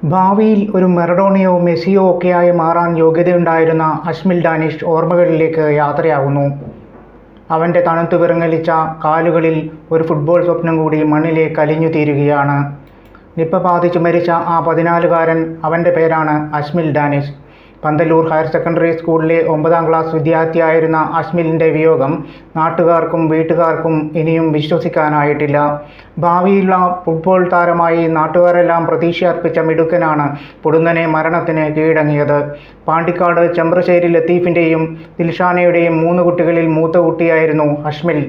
ഭാവിയിൽ ഒരു മറഡോണയോ മെസ്സിയോ ഒക്കെയായി മാറാൻ യോഗ്യതയുണ്ടായിരുന്ന അശ്മിൽ ഡാനിഷ് ഓർമ്മകളിലേക്ക് യാത്രയാകുന്നു. അവൻ്റെ തണുത്തു വിറങ്ങലിച്ച കാലുകളിൽ ഒരു ഫുട്ബോൾ സ്വപ്നം കൂടി മണ്ണിലേക്ക് അലിഞ്ഞു തീരുകയാണ്. നിപ്പ ബാധിച്ച് മരിച്ച ആ 14കാരൻ, അവൻ്റെ പേരാണ് അശ്മിൽ ഡാനിഷ്. പന്തല്ലൂർ ഹയർ സെക്കൻഡറി സ്കൂളിലെ 9ാം ക്ലാസ് വിദ്യാർത്ഥിയായിരുന്ന അശ്മിലിൻ്റെ വിയോഗം നാട്ടുകാർക്കും വീട്ടുകാർക്കും ഇനിയും വിശ്വസിക്കാനായിട്ടില്ല. ഭാവിയിലുള്ള ഫുട്ബോൾ താരമായി നാട്ടുകാരെല്ലാം പ്രതീക്ഷയർപ്പിച്ച മിടുക്കനാണ് പൊടുന്നനെ മരണത്തിന് കീഴടങ്ങിയത്. പാണ്ടിക്കാട് ചെമ്പ്രശ്ശേരി ലത്തീഫിൻ്റെയും ദിൽഷാനയുടെയും 3 കുട്ടികളിൽ മൂത്ത കുട്ടിയായിരുന്നു അശ്മിൽ.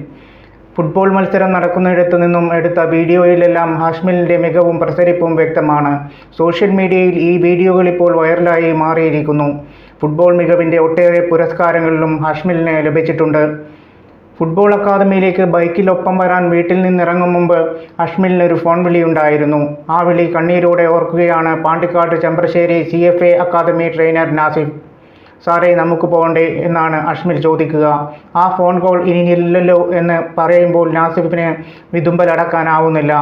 ഫുട്ബോൾ മത്സരം നടക്കുന്നിടത്തു നിന്നും എടുത്ത വീഡിയോയിലെല്ലാം അശ്മിലിൻ്റെ മികവും പ്രസരിപ്പും വ്യക്തമാണ്. സോഷ്യൽ മീഡിയയിൽ ഈ വീഡിയോകൾ ഇപ്പോൾ വൈറലായി മാറിയിരിക്കുന്നു. ഫുട്ബോൾ മികവിൻ്റെ ഒട്ടേറെ പുരസ്കാരങ്ങളിലും അശ്മിലിന് ലഭിച്ചിട്ടുണ്ട്. ഫുട്ബോൾ അക്കാദമിയിലേക്ക് ബൈക്കിൽ ഒപ്പം വരാൻ വീട്ടിൽ നിന്നിറങ്ങും മുമ്പ് അശ്മിലിന് ഒരു ഫോൺ വിളിയുണ്ടായിരുന്നു. ആ വിളി കണ്ണീരോടെ ഓർക്കുകയാണ് Pandikkad Chembrassery CFA academy trainer Nasif. സാറേ, നമുക്ക് പോകണ്ടേ എന്നാണ് അശ്മിൽ ചോദിക്കുക. ആ ഫോൺ കോൾ ഇനിയില്ലല്ലോ എന്ന് പറയുമ്പോൾ നാസിഫിന് വിതുമ്പലടക്കാനാവുന്നില്ല.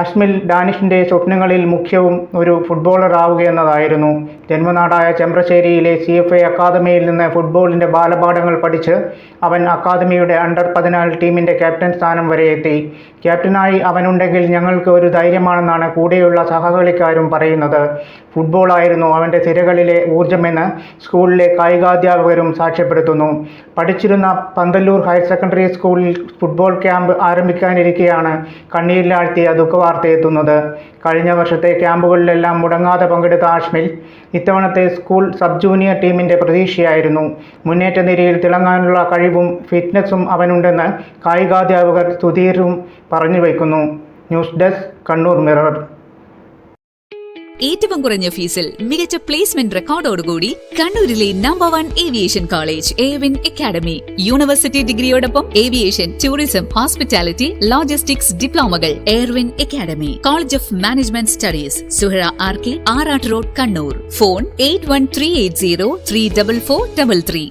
അശ്മിൽ ഡാനിഷിൻ്റെ സ്വപ്നങ്ങളിൽ മുഖ്യവും ഒരു ഫുട്ബോളർ ആവുകയെന്നതായിരുന്നു. ജന്മനാടായ ചെമ്പ്രശ്ശേരിയിലെ CFA അക്കാദമിയിൽ നിന്ന് ഫുട്ബോളിൻ്റെ ബാലപാഠങ്ങൾ പഠിച്ച് അവൻ അക്കാദമിയുടെ അണ്ടർ-14 ടീമിൻ്റെ ക്യാപ്റ്റൻ സ്ഥാനം വരെ എത്തി. ക്യാപ്റ്റനായി അവനുണ്ടെങ്കിൽ ഞങ്ങൾക്ക് ഒരു ധൈര്യമാണെന്നാണ് കൂടെയുള്ള സഹകളിക്കാരും പറയുന്നത്. ഫുട്ബോളായിരുന്നു അവൻ്റെ സിരകളിലെ ഊർജ്ജമെന്ന് സ്കൂളിലെ കായികാധ്യാപകരും സാക്ഷ്യപ്പെടുത്തുന്നു. പഠിച്ചിരുന്ന പന്തല്ലൂർ ഹയർ സെക്കൻഡറി സ്കൂളിൽ ഫുട്ബോൾ ക്യാമ്പ് ആരംഭിക്കാനിരിക്കെയാണ് കണ്ണീരിലാഴ്ത്തിയ ദുഃഖവാർത്തയെത്തുന്നത്. കഴിഞ്ഞ വർഷത്തെ ക്യാമ്പുകളിലെല്ലാം മുടങ്ങാതെ പങ്കെടുത്ത അശ്മിൽ ഇത്തവണത്തെ സ്കൂൾ സബ് ജൂനിയർ ടീമിൻ്റെ പ്രതീക്ഷയായിരുന്നു. മുന്നേറ്റ നിരയിൽ തിളങ്ങാനുള്ള കഴിവും ഫിറ്റ്നസും അവനുണ്ടെന്ന് കായികാധ്യാപകർ സുധീറും പറഞ്ഞു വയ്ക്കുന്നു. News desk, Kannur mirror. ഏറ്റവും കുറഞ്ഞ ഫീസിൽ മികച്ച പ്ലേസ്മെന്റ് റെക്കോർഡോടുകൂടി കണ്ണൂരിലെ number 1 aviation college Airwin academy. University ഡിഗ്രിയോടൊപ്പം ഏവിയേഷൻ, ടൂറിസം, ഹോസ്പിറ്റാലിറ്റി, ലോജിസ്റ്റിക്സ് ഡിപ്ലോമകൾ. Airwin academy, college of management studies, Suhara RK, Arattu road, Kannur. Phone 8138034433.